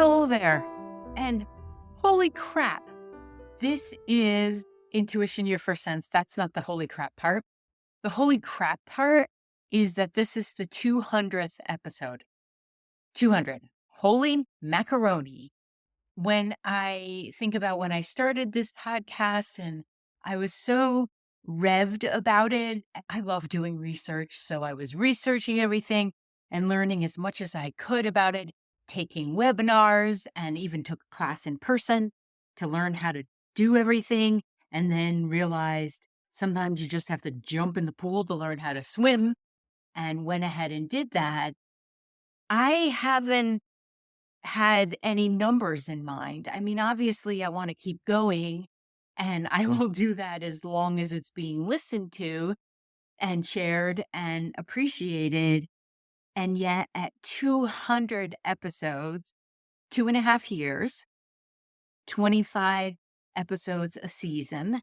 Well, hello there. And holy crap, this is intuition your first sense. That's not the holy crap part. The holy crap part is that this is the 200th episode. 200. Holy macaroni. When I think about when I started this podcast and I was so revved about it, I love doing research. So I was researching everything and learning as much as I could about it, taking webinars and even took a class in person to learn how to do everything. And then realized sometimes you just have to jump in the pool to learn how to swim, and went ahead and did that. I haven't had any numbers in mind. I mean, obviously, I want to keep going, and I will do that as long as it's being listened to and shared and appreciated. And yet, at 200 episodes, 2.5 years, 25 episodes a season,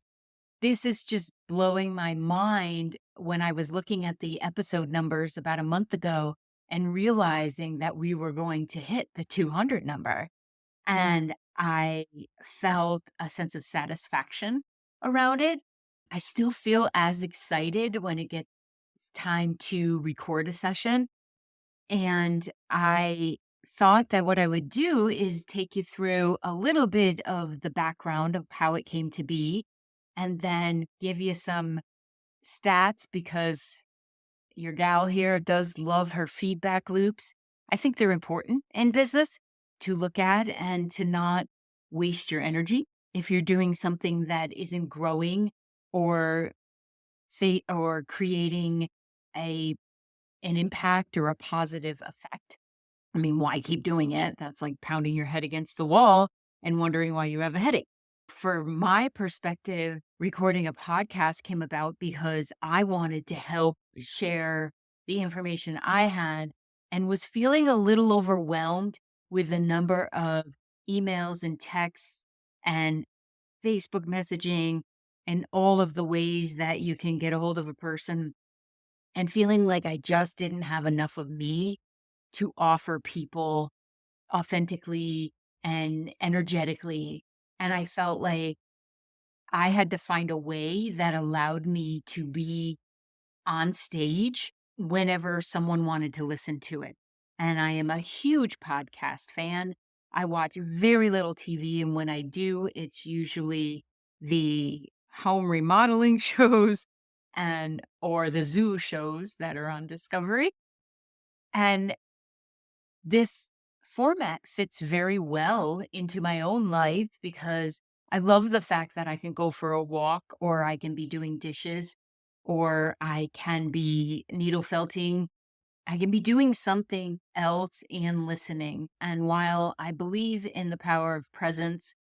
this is just blowing my mind when I was looking at the episode numbers about a month ago and realizing that we were going to hit the 200 number. And I felt a sense of satisfaction around it. I still feel as excited when it gets time to record a session. And I thought that what I would do is take you through a little bit of the background of how it came to be, and then give you some stats because your gal here does love her feedback loops. I think they're important in business to look at and to not waste your energy if you're doing something that isn't growing or or creating a an impact or a positive effect. I mean, why keep doing it? That's like pounding your head against the wall and wondering why you have a headache. For my perspective, recording a podcast came about because I wanted to help share the information I had and was feeling a little overwhelmed with the number of emails and texts and Facebook messaging and all of the ways that you can get a hold of a person, and feeling like I just didn't have enough of me to offer people authentically and energetically. And I felt like I had to find a way that allowed me to be on stage whenever someone wanted to listen to it. And I am a huge podcast fan. I watch very little TV, and when I do, it's usually the home remodeling shows and or the zoo shows that are on Discovery. And this format fits very well into my own life because I love the fact that I can go for a walk, or I can be doing dishes, or I can be needle felting. I can be doing something else and listening. And while I believe in the power of presence,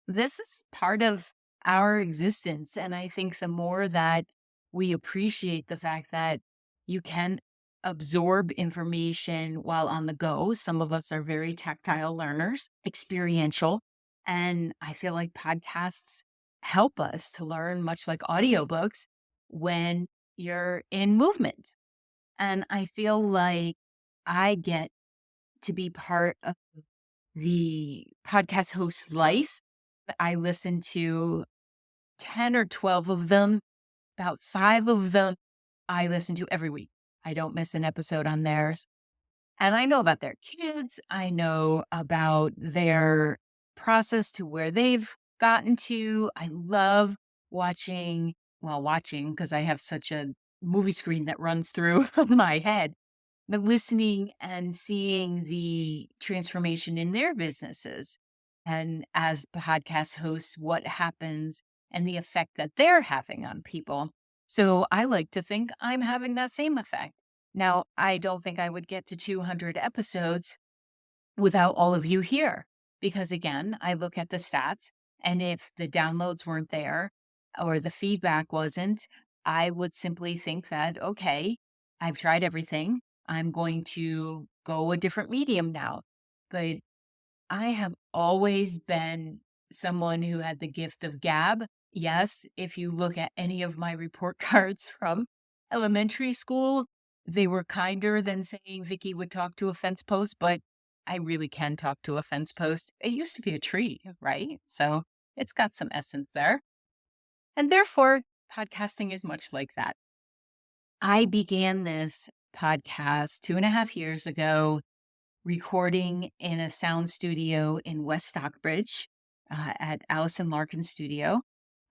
this is part of our existence. And I think the more that we appreciate the fact that you can absorb information while on the go, some of us are very tactile learners, experiential. And I feel like podcasts help us to learn, much like audiobooks, when you're in movement. And I feel like I get to be part of the podcast host's life. I listen to 10 or 12 of them. About 5 of them I listen to every week. I don't miss an episode on theirs. And I know about their kids. I know about their process to where they've gotten to. I love watching because I have such a movie screen that runs through my head, but listening and seeing the transformation in their businesses. And as podcast hosts, what happens and the effect that they're having on people. So I like to think I'm having that same effect. Now, I don't think I would get to 200 episodes without all of you here, because again, I look at the stats, and if the downloads weren't there or the feedback wasn't, I would simply think that, okay, I've tried everything. I'm going to go a different medium now. But I have always been someone who had the gift of gab. Yes, if you look at any of my report cards from elementary school, they were kinder than saying Vicky would talk to a fence post, but I really can talk to a fence post. It used to be a tree, right? So it's got some essence there. And therefore, podcasting is much like that. I began this podcast 2.5 years ago, recording in a sound studio in West Stockbridge at Allison Larkin's studio.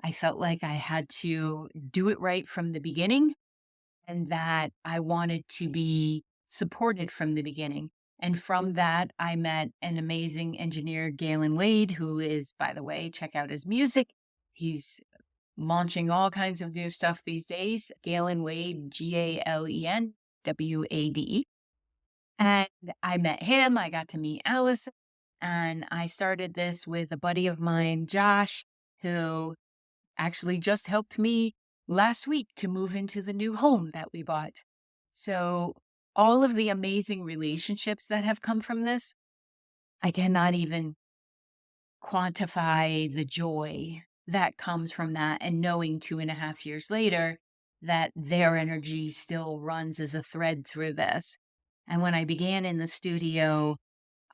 I felt like I had to do it right from the beginning and that I wanted to be supported from the beginning. And from that, I met an amazing engineer, Galen Wade, who is, by the way, check out his music. He's launching all kinds of new stuff these days. Galen Wade, GalenWade. And I met him. I got to meet Allison. And I started this with a buddy of mine, Josh, who actually just helped me last week to move into the new home that we bought. So, all of the amazing relationships that have come from this, I cannot even quantify the joy that comes from that. And knowing 2.5 years later that their energy still runs as a thread through this. And when I began in the studio,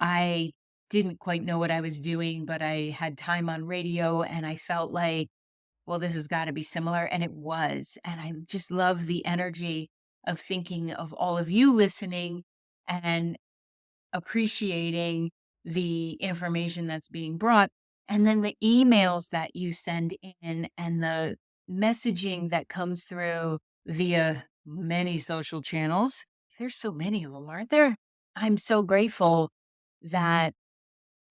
I didn't quite know what I was doing, but I had time on radio and I felt like, well, this has got to be similar. And it was. And I just love the energy of thinking of all of you listening and appreciating the information that's being brought. And then the emails that you send in and the messaging that comes through via many social channels. There's so many of them, aren't there? I'm so grateful that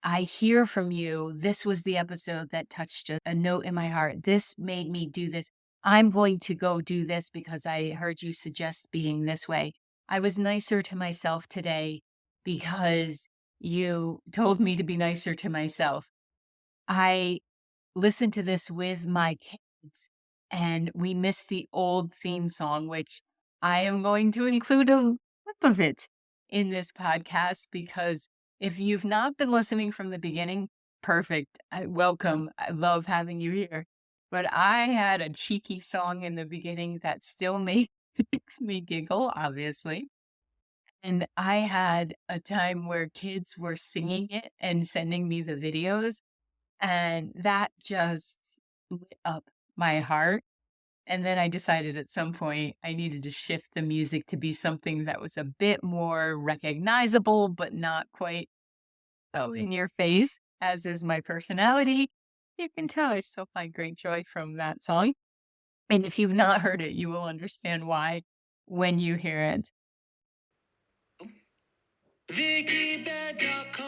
I hear from you. This was the episode that touched a note in my heart. This made me do this. I'm going to go do this because I heard you suggest being this way. I was nicer to myself today because you told me to be nicer to myself. I listened to this with my kids and we missed the old theme song, which I am going to include a clip of it in this podcast because if you've not been listening from the beginning, perfect. Welcome. I love having you here. But I had a cheeky song in the beginning that still makes me giggle, obviously. And I had a time where kids were singing it and sending me the videos, and that just lit up my heart. And then I decided at some point I needed to shift the music to be something that was a bit more recognizable, but not quite so in your face, as is my personality. You can tell I still find great joy from that song. And if you've not heard it, you will understand why when you hear it. VickyBed.com.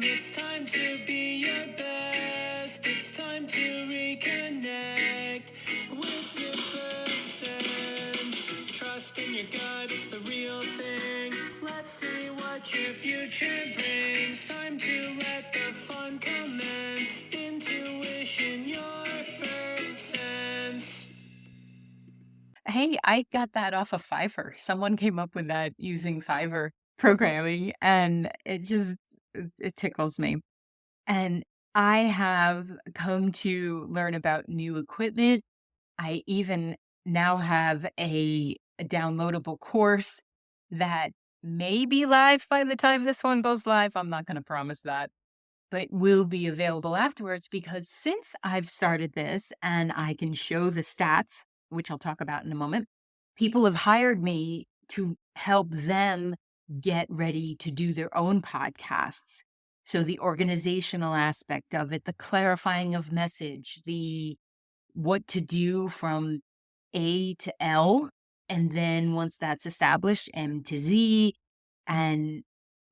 It's time to be your best. It's time to reconnect with your first sense. Trust in your gut, it's the real thing. Let's see what your future brings. Time to let the fun commence. Intuition, your first sense. Hey, I got that off of Fiverr. Someone came up with that using Fiverr programming, and it tickles me. And I have come to learn about new equipment. I even now have a downloadable course that may be live by the time this one goes live. I'm not going to promise that, but will be available afterwards because since I've started this and I can show the stats, which I'll talk about in a moment, people have hired me to help them get ready to do their own podcasts. So the organizational aspect of it, the clarifying of message, the what to do from A to L, and then once that's established, M to Z, and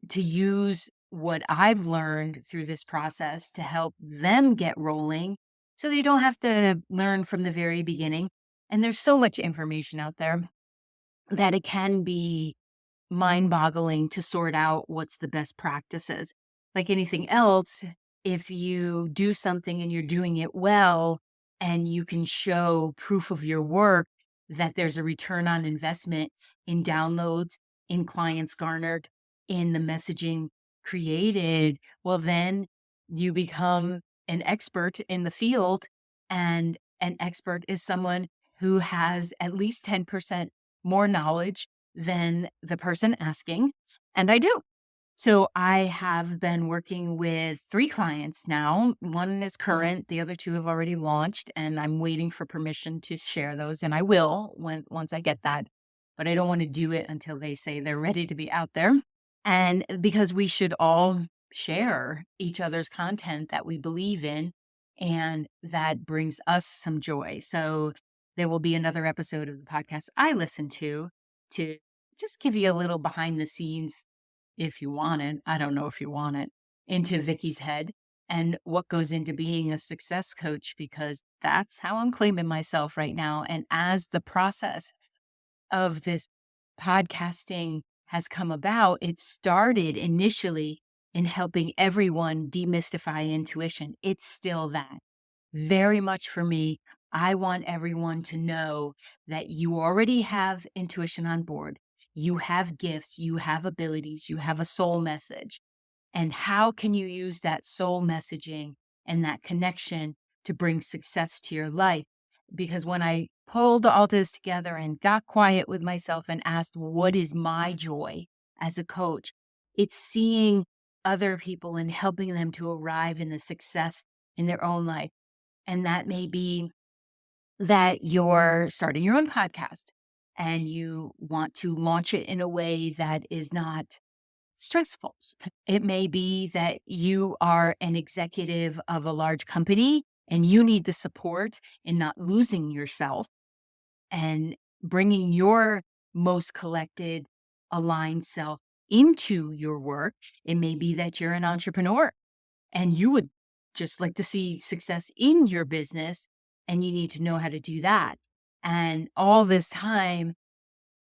to use what I've learned through this process to help them get rolling so they don't have to learn from the very beginning. And there's so much information out there that it can be mind-boggling to sort out what's the best practices. Like anything else, if you do something and you're doing it well and you can show proof of your work that there's a return on investment in downloads, in clients garnered, in the messaging created, well, then you become an expert in the field. And an expert is someone who has at least 10% more knowledge than the person asking. And I do. So I have been working with 3 clients now. One is current, the other 2 have already launched, and I'm waiting for permission to share those, and I will once I get that, but I don't wanna do it until they say they're ready to be out there. And because we should all share each other's content that we believe in and that brings us some joy. So there will be another episode of the podcast I listen to just give you a little behind the scenes if you want it. I don't know if you want it into Vicky's head and what goes into being a success coach, because that's how I'm claiming myself right now. And as the process of this podcasting has come about, it started initially in helping everyone demystify intuition. It's still that. Very much for me, I want everyone to know that you already have intuition on board. You have gifts, you have abilities, you have a soul message. And how can you use that soul messaging and that connection to bring success to your life? Because when I pulled all this together and got quiet with myself and asked, what is my joy as a coach? It's seeing other people and helping them to arrive in the success in their own life. And that may be that you're starting your own podcast and you want to launch it in a way that is not stressful. It may be that you are an executive of a large company and you need the support in not losing yourself and bringing your most collected, aligned self into your work. It may be that you're an entrepreneur and you would just like to see success in your business and you need to know how to do that. And all this time,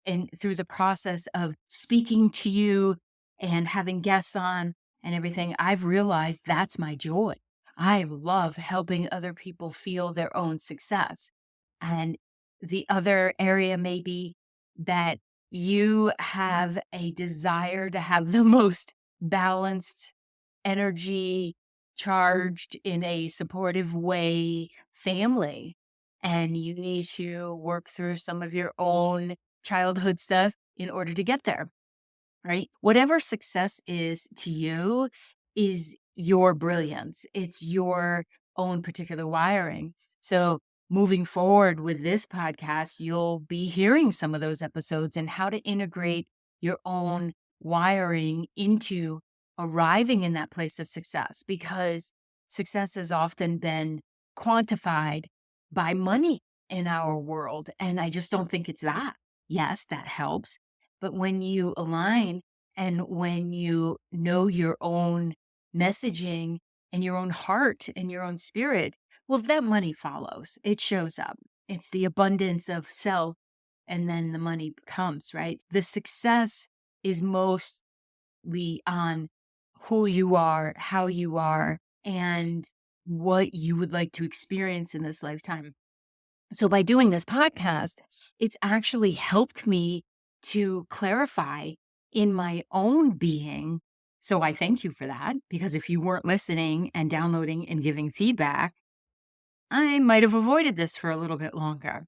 and through the process of speaking to you and having guests on and everything, I've realized that's my joy. I love helping other people feel their own success. And the other area may be that you have a desire to have the most balanced energy, charged in a supportive way family. And you need to work through some of your own childhood stuff in order to get there, right? Whatever success is to you is your brilliance. It's your own particular wiring. So moving forward with this podcast, you'll be hearing some of those episodes and how to integrate your own wiring into arriving in that place of success, because success has often been quantified by money in our world. And I just don't think it's that. Yes, that helps. But when you align and when you know your own messaging and your own heart and your own spirit, well, that money follows. It shows up. It's the abundance of self, and then the money comes, right? The success is mostly on who you are, how you are, and what you would like to experience in this lifetime. So by doing this podcast, it's actually helped me to clarify in my own being. So I thank you for that, because if you weren't listening and downloading and giving feedback, I might have avoided this for a little bit longer.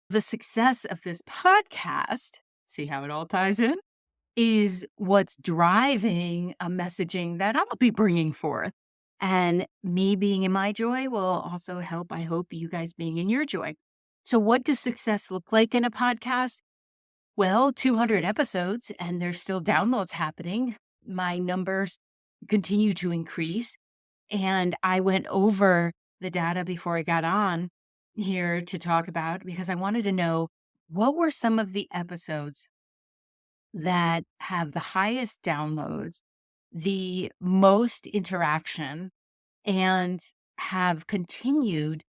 The success of this podcast, see how it all ties in, is what's driving a messaging that I'll be bringing forth. And me being in my joy will also help, I hope, you guys being in your joy. So, what does success look like in a podcast? Well, 200 episodes, and there's still downloads happening. My numbers continue to increase. And I went over the data before I got on here to talk about, because I wanted to know what were some of the episodes that have the highest downloads, the most interaction, and have continued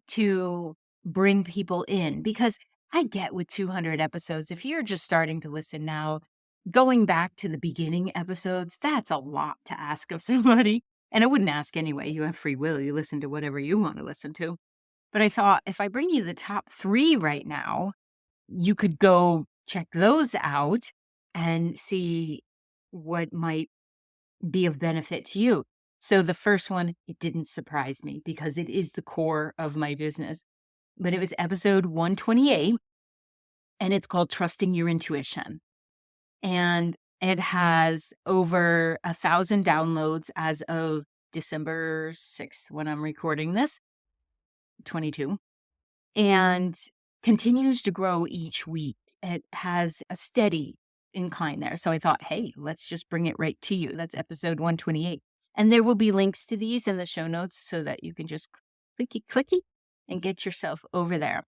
to bring people in. Because I get with 200 episodes, if you're just starting to listen now, going back to the beginning episodes, that's a lot to ask of somebody. And I wouldn't ask anyway. You have free will. You listen to whatever you want to listen to. But I thought if I bring you the top 3 right now, you could go check those out and see what might be of benefit to you. So the first one, it didn't surprise me because it is the core of my business. But it was episode 128, and it's called Trusting Your Intuition. And It has over 1,000 downloads as of December 6th when I'm recording this, 22, and continues to grow each week. It has a steady incline there. So I thought, hey, let's just bring it right to you. That's episode 128. And there will be links to these in the show notes so that you can just clicky and get yourself over there.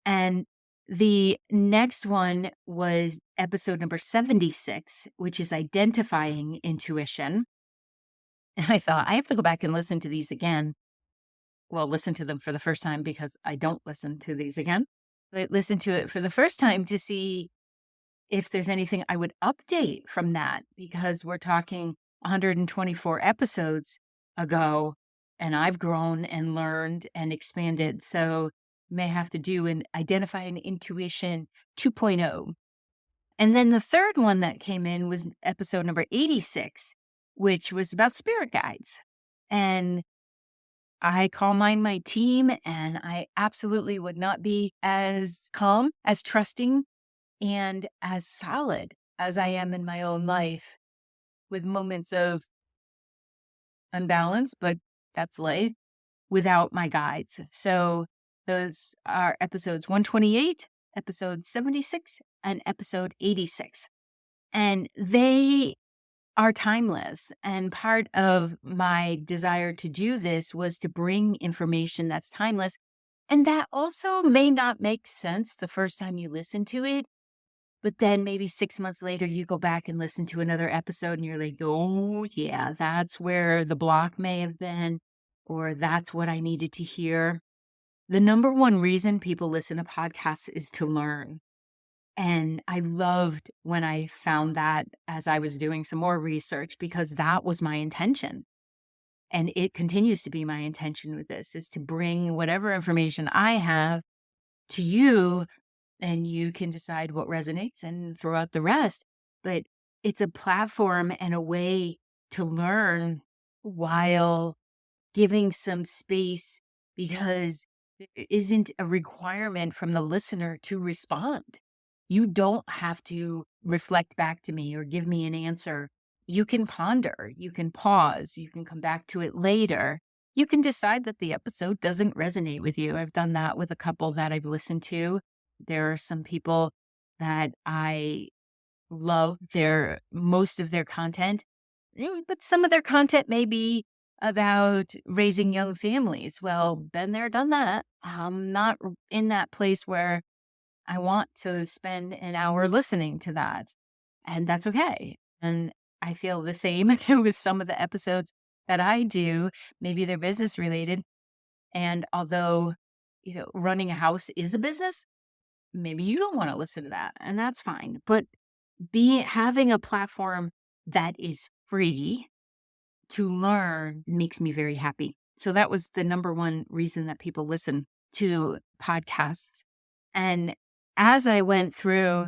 And the next one was episode number 76, which is identifying intuition. And I thought, I have to go back and listen to these again. Well, listen to them for the first time because I don't listen to these again. But listen to it for the first time to see if there's anything I would update from that, because we're talking 124 episodes ago, and I've grown and learned and expanded. So may have to do an identifying intuition 2.0. And then the third one that came in was episode number 86, which was about spirit guides. And I call mine my team, and I absolutely would not be as calm, as trusting, and as solid as I am in my own life, with moments of unbalance, but that's life, without my guides. So those are episodes 128, episode 76, and episode 86. And they are timeless. And part of my desire to do this was to bring information that's timeless. And that also may not make sense the first time you listen to it. But then maybe 6 months later, you go back and listen to another episode and you're like, oh, yeah, that's where the block may have been, or that's what I needed to hear. The number one reason people listen to podcasts is to learn. And I loved when I found that as I was doing some more research, because that was my intention. And it continues to be my intention with this, is to bring whatever information I have to you, and you can decide what resonates and throw out the rest. But it's a platform and a way to learn while giving some space, because there isn't a requirement from the listener to respond. You don't have to reflect back to me or give me an answer. You can ponder, you can pause, you can come back to it later. You can decide that the episode doesn't resonate with you. I've done that with a couple that I've listened to. There are some people that I love most of their content, but some of their content may be about raising young families. Well, been there, done that. I'm not in that place where I want to spend an hour listening to that, and that's okay. And I feel the same with some of the episodes that I do. Maybe they're business related, and although running a house is a business, maybe you don't want to listen to that, and that's fine. But having a platform that is free to learn makes me very happy. So that was the number one reason that people listen to podcasts. And as I went through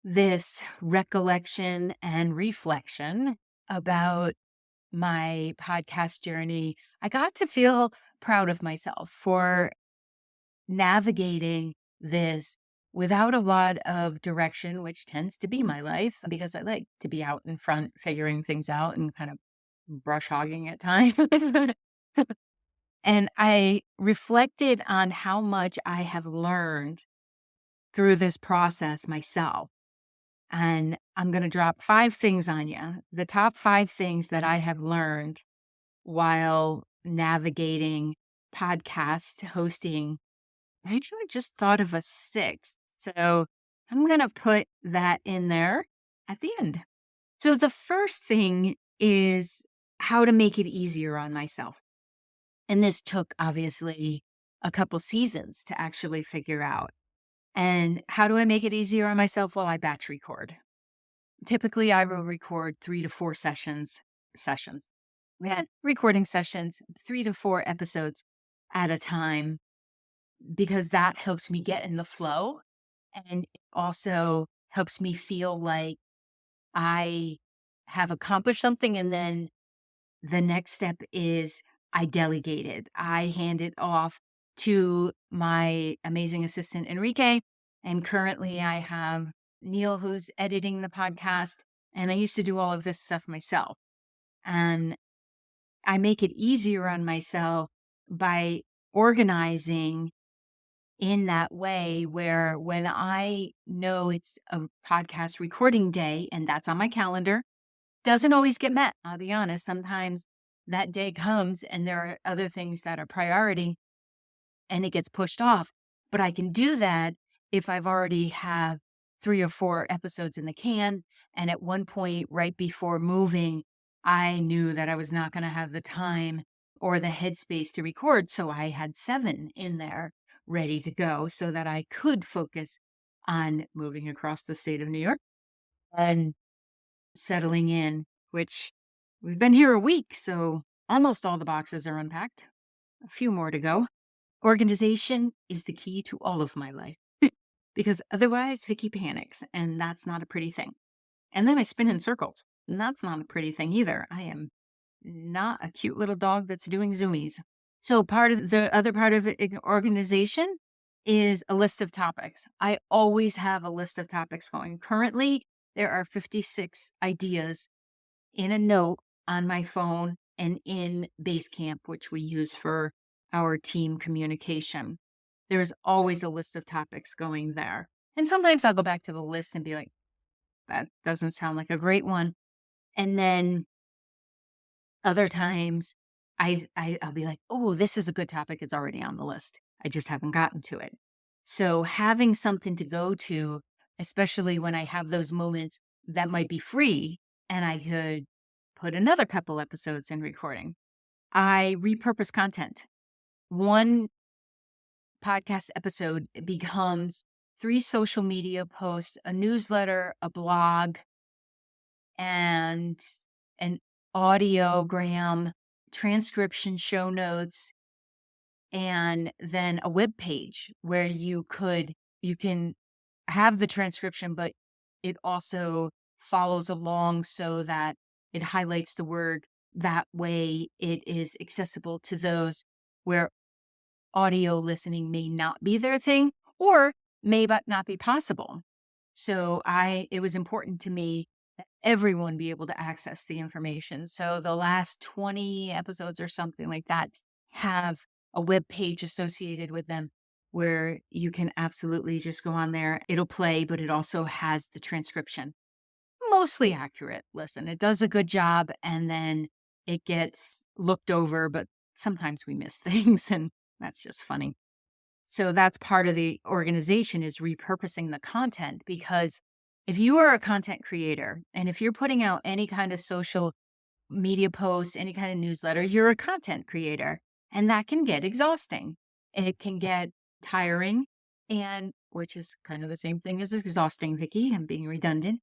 this recollection and reflection about my podcast journey, I got to feel proud of myself for navigating this without a lot of direction, which tends to be my life, because I like to be out in front figuring things out and kind of brush hogging at times. And I reflected on how much I have learned through this process myself. And I'm going to drop 5 things on you. The top 5 things that I have learned while navigating podcast hosting. I actually just thought of a 6th. So I'm going to put that in there at the end. So the first thing is how to make it easier on myself. And this took obviously a couple seasons to actually figure out. And how do I make it easier on myself? Well, I batch record. Typically, I will record 3 to 4 sessions. We had recording sessions, 3 to 4 episodes at a time, because that helps me get in the flow, and it also helps me feel like I have accomplished something. And then the next step is I delegate it. I hand it off to my amazing assistant, Enrique. And currently I have Neil, who's editing the podcast, and I used to do all of this stuff myself. And I make it easier on myself by organizing in that way where when I know it's a podcast recording day and that's on my calendar, doesn't always get met. I'll be honest. Sometimes that day comes and there are other things that are priority and it gets pushed off. But I can do that if I've already have 3 or 4 episodes in the can. And at one point, right before moving, I knew that I was not going to have the time or the headspace to record. So I had 7 in there ready to go so that I could focus on moving across the state of New York and settling in, which we've been here a week. So almost all the boxes are unpacked, a few more to go. Organization is the key to all of my life because otherwise Vicky panics and that's not a pretty thing. And then I spin in circles and that's not a pretty thing either. I am not a cute little dog that's doing zoomies. So part of the other part of organization is a list of topics. I always have a list of topics going. Currently, there are 56 ideas in a note on my phone and in Basecamp, which we use for our team communication. There is always a list of topics going there. And sometimes I'll go back to the list and be like, that doesn't sound like a great one. And then other times I'll be like, oh, this is a good topic. It's already on the list. I just haven't gotten to it. So having something to go to, especially when I have those moments that might be free and I could put another couple episodes in recording. I repurpose content. One podcast episode becomes 3 social media posts, a newsletter, a blog, and an audiogram, transcription, show notes, and then a web page where you can have the transcription, but it also follows along so that it highlights the word. That way it is accessible to those where audio listening may not be their thing or may but not be possible. So it was important to me that everyone be able to access the information. So the last 20 episodes or something like that have a web page associated with them where you can absolutely just go on there. It'll play, but it also has the transcription. Mostly accurate. Listen, it does a good job and then it gets looked over, but sometimes we miss things and that's just funny. So that's part of the organization is repurposing the content because if you are a content creator and if you're putting out any kind of social media post, any kind of newsletter, you're a content creator and that can get exhausting. It can get tiring and which is kind of the same thing as exhausting, Vicky. I'm being redundant.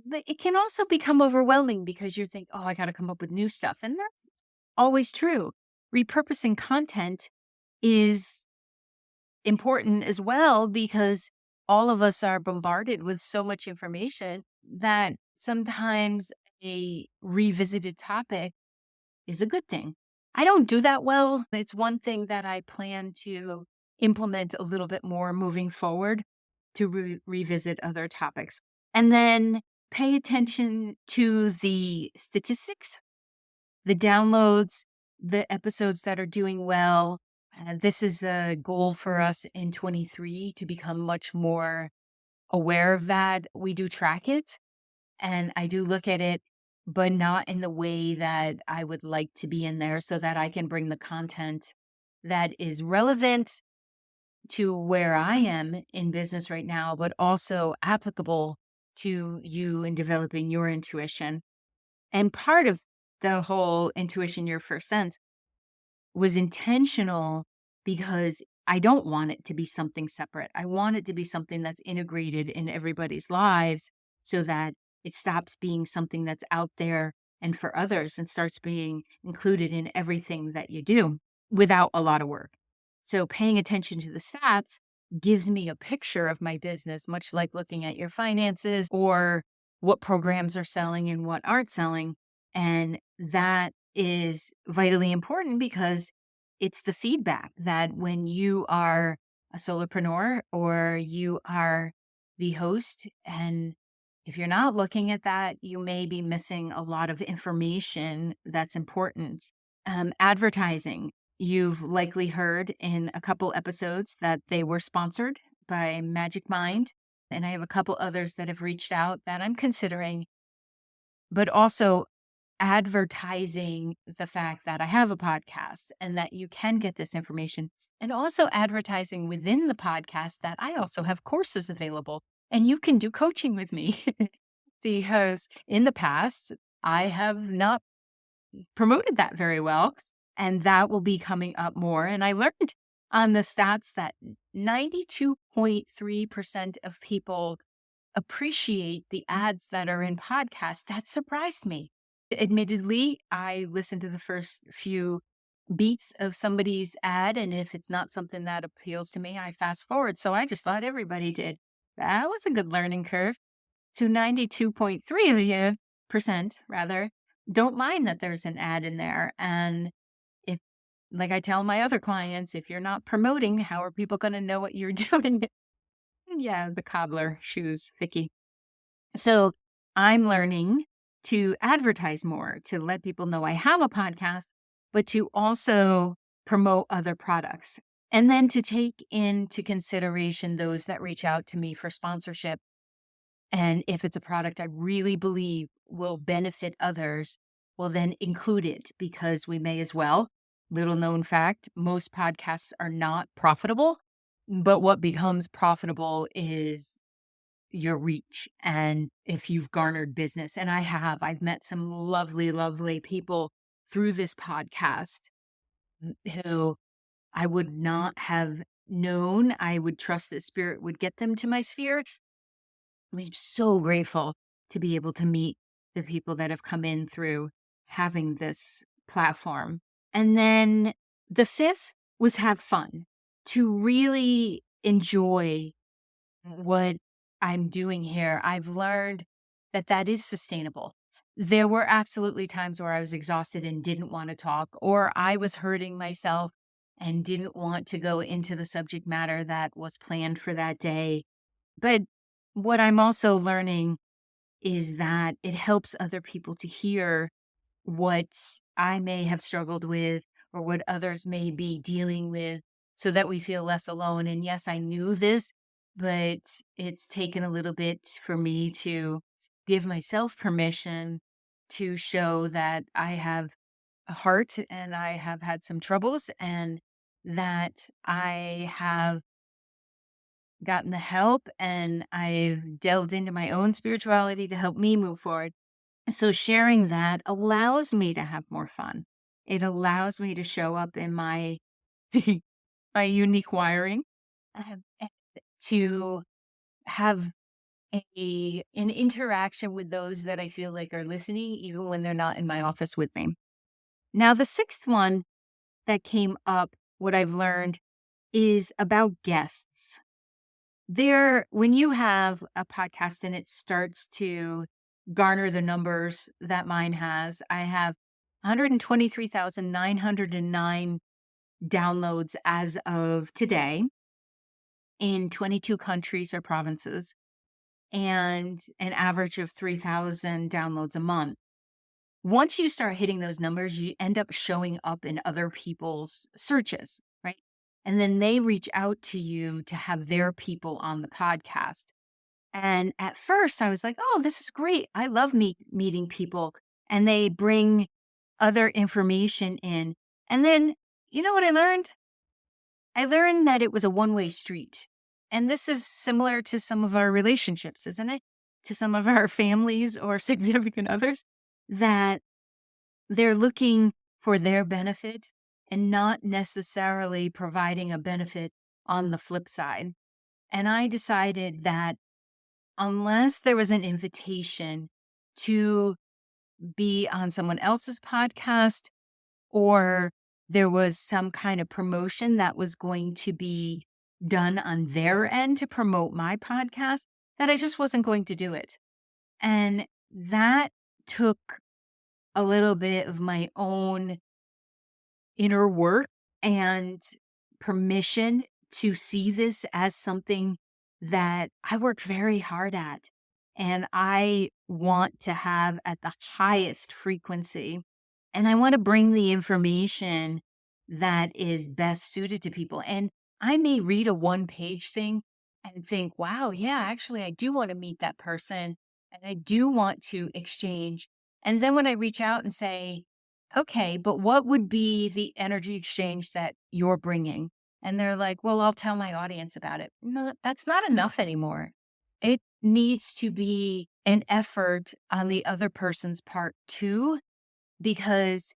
But it can also become overwhelming because you think, oh, I got to come up with new stuff. And that's always true. Repurposing content is important as well because all of us are bombarded with so much information that sometimes a revisited topic is a good thing. I don't do that well. It's one thing that I plan to implement a little bit more moving forward to revisit other topics. And then pay attention to the statistics, the downloads, the episodes that are doing well. This is a goal for us in 23 to become much more aware of that. We do track it and I do look at it, but not in the way that I would like to be in there so that I can bring the content that is relevant to where I am in business right now, but also applicable to you in developing your intuition. And part of the whole intuition, your first sense, was intentional because I don't want it to be something separate. I want it to be something that's integrated in everybody's lives so that it stops being something that's out there and for others and starts being included in everything that you do without a lot of work. So paying attention to the stats gives me a picture of my business, much like looking at your finances or what programs are selling and what aren't selling. And that is vitally important because it's the feedback that when you are a solopreneur or you are the host. And if you're not looking at that, you may be missing a lot of information that's important. Advertising. You've likely heard in a couple episodes that they were sponsored by Magic Mind. And I have a couple others that have reached out that I'm considering, but also advertising the fact that I have a podcast and that you can get this information, and also advertising within the podcast that I also have courses available and you can do coaching with me. Because in the past, I have not promoted that very well, and that will be coming up more. And I learned on the stats that 92.3% of people appreciate the ads that are in podcasts. That surprised me. Admittedly, I listen to the first few beats of somebody's ad, and if it's not something that appeals to me, I fast forward. So I just thought everybody did. That was a good learning curve. To 92.3 of you percent rather don't mind that there's an ad in there. And if, like I tell my other clients, if you're not promoting, how are people going to know what you're doing? Yeah, the cobbler shoes, Vicky. So I'm learning to advertise more, to let people know I have a podcast, but to also promote other products. And then to take into consideration those that reach out to me for sponsorship. And if it's a product I really believe will benefit others, well, then include it, because we may as well. Little known fact, most podcasts are not profitable, but what becomes profitable is your reach and if you've garnered business. And I've met some lovely, lovely people through this podcast who I would not have known. I would trust that spirit would get them to my sphere. I'm so grateful to be able to meet the people that have come in through having this platform. And then the fifth was have fun, to really enjoy what I'm doing here. I've learned that that is sustainable. There were absolutely times where I was exhausted and didn't want to talk, or I was hurting myself and didn't want to go into the subject matter that was planned for that day. But what I'm also learning is that it helps other people to hear what I may have struggled with or what others may be dealing with, so that we feel less alone. And yes, I knew this, but it's taken a little bit for me to give myself permission to show that I have a heart and I have had some troubles, and that I have gotten the help and I've delved into my own spirituality to help me move forward. So sharing that allows me to have more fun. It allows me to show up in my my unique wiring, and to have an interaction with those that I feel like are listening, even when they're not in my office with me. Now, the sixth one that came up, what I've learned, is about guests. When you have a podcast and it starts to garner the numbers that mine has, I have 123,909 downloads as of today in 22 countries or provinces, and an average of 3,000 downloads a month. Once you start hitting those numbers, you end up showing up in other people's searches, right? And then they reach out to you to have their people on the podcast. And at first I was like, oh, this is great. I love meeting people. And they bring other information in. And then, you know what I learned? I learned that it was a one-way street. And this is similar to some of our relationships, isn't it? To some of our families or significant others, that they're looking for their benefit and not necessarily providing a benefit on the flip side. And I decided that unless there was an invitation to be on someone else's podcast, or there was some kind of promotion that was going to be done on their end to promote my podcast, that I just wasn't going to do it. And that took a little bit of my own inner work and permission to see this as something that I work very hard at and I want to have at the highest frequency. And I want to bring the information that is best suited to people. And I may read a one-page thing and think, wow, yeah, actually, I do want to meet that person and I do want to exchange. And then when I reach out and say, okay, but what would be the energy exchange that you're bringing? And they're like, well, I'll tell my audience about it. No, that's not enough anymore. It needs to be an effort on the other person's part too, because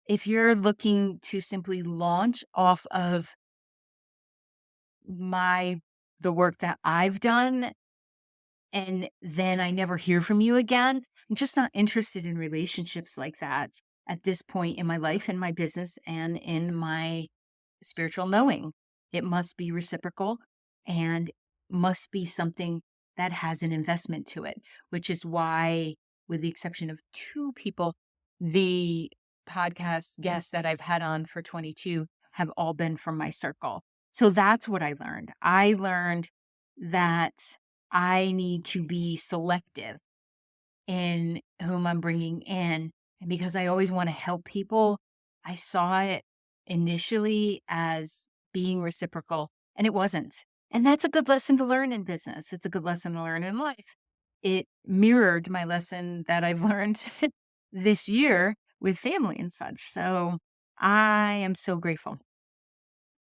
if you're looking to simply launch off of my the work that I've done and then I never hear from you again, I'm just not interested in relationships like that at this point in my life, in my business, and in my spiritual knowing. It must be reciprocal and must be something that has an investment to it, which is why, with the exception of two people, the podcast guests that I've had on for 22 have all been from my circle. So that's what I learned. I learned that I need to be selective in whom I'm bringing in. And because I always want to help people, I saw it initially as being reciprocal, and it wasn't. And that's a good lesson to learn in business. It's a good lesson to learn in life. It mirrored my lesson that I've learned this year with family and such. So I am so grateful.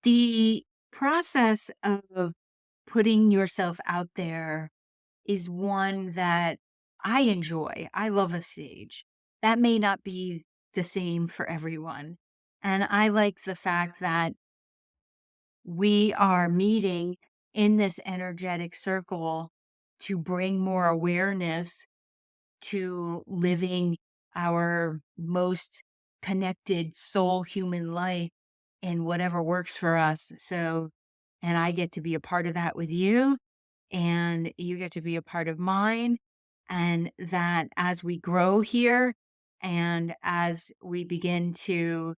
The process of putting yourself out there is one that I enjoy. I love a stage. That may not be the same for everyone. And I like the fact that we are meeting in this energetic circle to bring more awareness to living our most connected soul human life in whatever works for us. So, and I get to be a part of that with you and you get to be a part of mine. And that as we grow here and as we begin to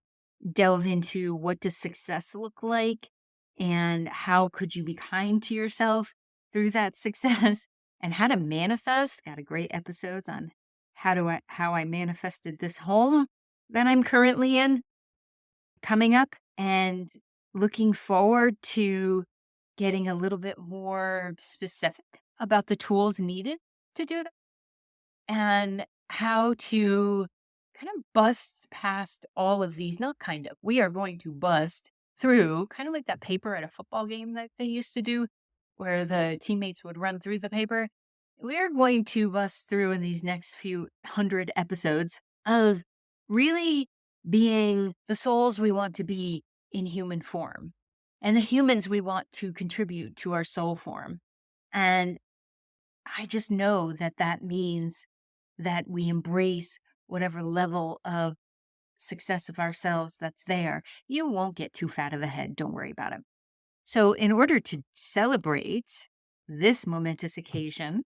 delve into what does success look like and how could you be kind to yourself through that success and how to manifest, got a great episodes on how I manifested this home that I'm currently in coming up, and looking forward to getting a little bit more specific about the tools needed to do that and how to kind of bust past all of these. Not kind of, we are going to bust through kind of like that paper at a football game that they used to do where the teammates would run through the paper. We're going to bust through in these next few hundred episodes of really being the souls we want to be in human form and the humans we want to contribute to our soul form. And I just know that that means that we embrace whatever level of success of ourselves that's there. You won't get too fat of a head. Don't worry about it. So, in order to celebrate this momentous occasion,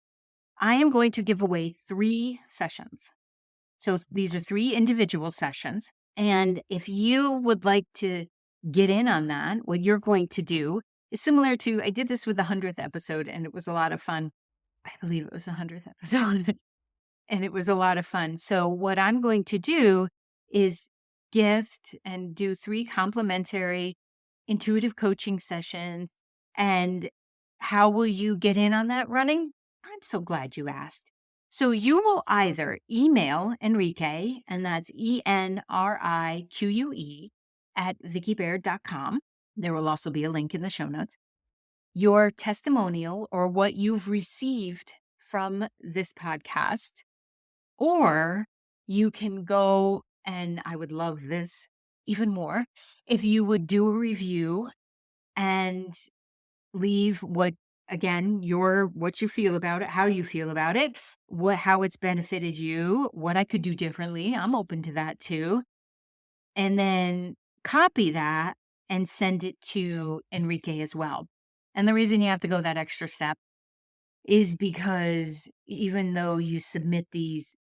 I am going to give away 3 sessions. So, these are 3 individual sessions. And if you would like to get in on that, what you're going to do is similar to I did this with the 100th episode, and it was a lot of fun. I believe it was the 100th episode. And it was a lot of fun. So what I'm going to do is gift and do 3 complimentary intuitive coaching sessions. And how will you get in on that running? I'm so glad you asked. So you will either email Enrique, and that's ENRIQUE at vickybaird.com. There will also be a link in the show notes. Your testimonial or what you've received from this podcast, or you can go, and I would love this even more, if you would do a review and leave what you feel about it, how you feel about it, how it's benefited you, what I could do differently. I'm open to that too. And then copy that and send it to Enrique as well. And the reason you have to go that extra step is because even though you submit these,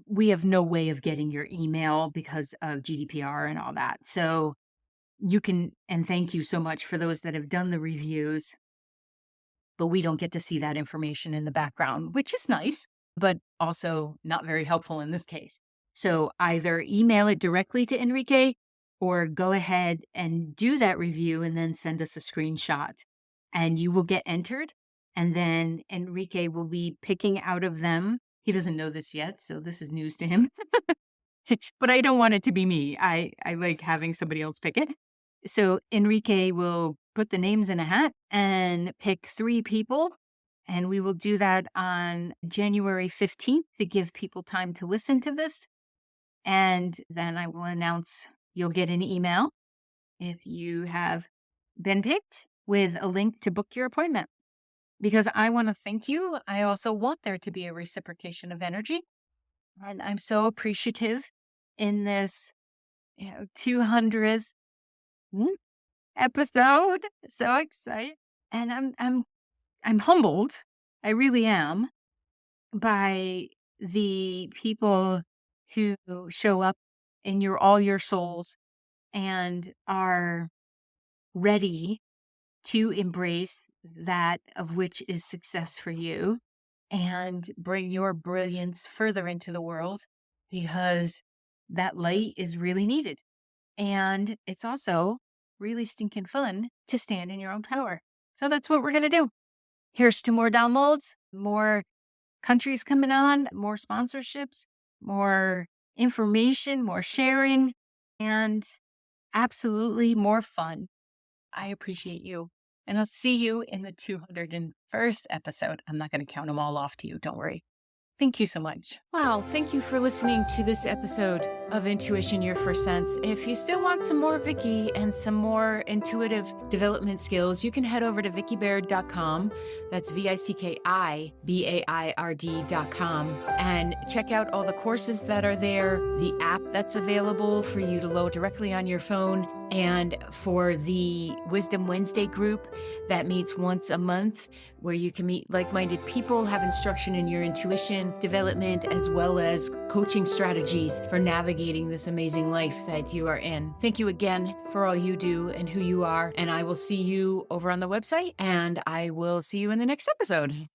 we have no way of getting your email because of GDPR and all that. So you can, and thank you so much for those that have done the reviews. but we don't get to see that information in the background, which is nice, but also not very helpful in this case. So either email it directly to Enrique or go ahead and do that review and then send us a screenshot and you will get entered. And then Enrique will be picking out of them. He doesn't know this yet, so this is news to him. But I don't want it to be me. I like having somebody else pick it. So Enrique will put the names in a hat and pick 3 people. And we will do that on January 15th to give people time to listen to this. And then I will announce you'll get an email if you have been picked with a link to book your appointment. Because I want to thank you. I also want there to be a reciprocation of energy. And I'm so appreciative in this 200th episode. So excited. And I'm humbled. I really am by the people who show up in all your souls and are ready to embrace that of which is success for you and bring your brilliance further into the world, because that light is really needed. And it's also really stinking fun to stand in your own power. So that's what we're going to do. Here's to more downloads, more countries coming on, more sponsorships, more information, more sharing, and absolutely more fun. I appreciate you. And I'll see you in the 201st episode. I'm not going to count them all off to you. Don't worry. Thank you so much. Wow. Thank you for listening to this episode of Intuition, Your First Sense. If you still want some more Vicky and some more intuitive development skills, you can head over to vickybaird.com. That's VICKIBAIRD.com and check out all the courses that are there, the app that's available for you to load directly on your phone, and for the Wisdom Wednesday group that meets once a month, where you can meet like-minded people, have instruction in your intuition development, as well as coaching strategies for navigating this amazing life that you are in. Thank you again for all you do and who you are. And I will see you over on the website, and I will see you in the next episode.